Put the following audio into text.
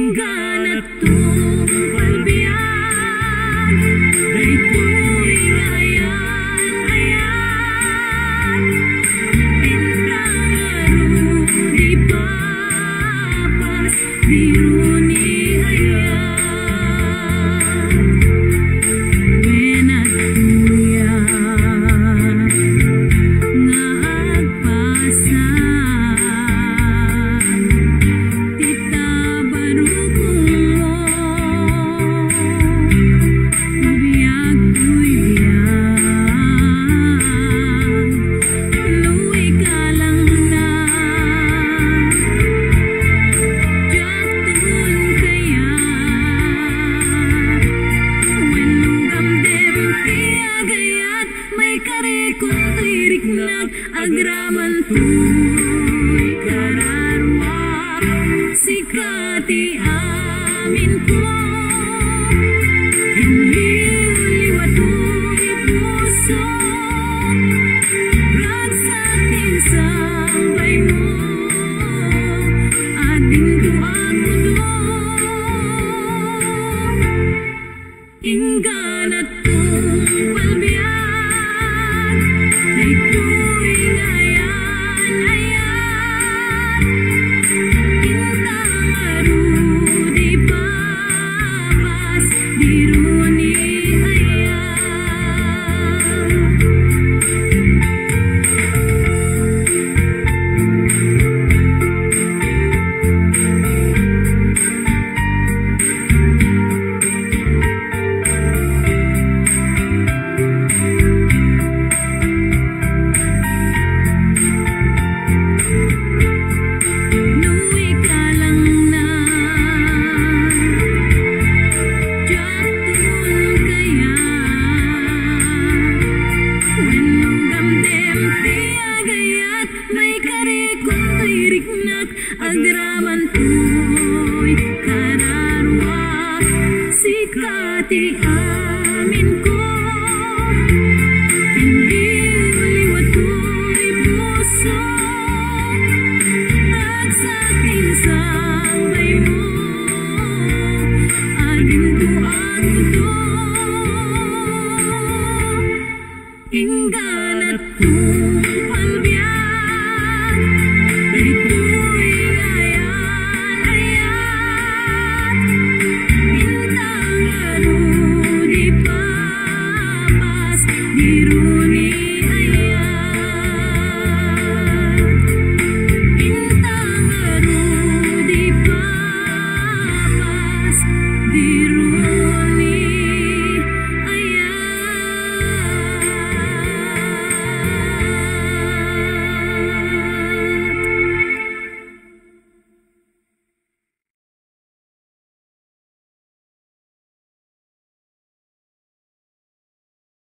ingganat palbiyan daytoy ayan-ayan intang di papas biru ni ayan wenat kuya ngagpasan tita baru kumo biyag kuy biyag luwi ka lang na jatun kaya wenugam dem piagayat may karikot lirik nag agraman tuy kararwak sikati amin ko inliwliwat uwi puso ragsatin sambay mo ating duago do ingganat palbiyan daytoy ayan-ayan intang di papas biru ni ayan luwi ka lang na jatun kaya wenugam dem piagayat may karikot lirik nag agraman tuy kararwak sikati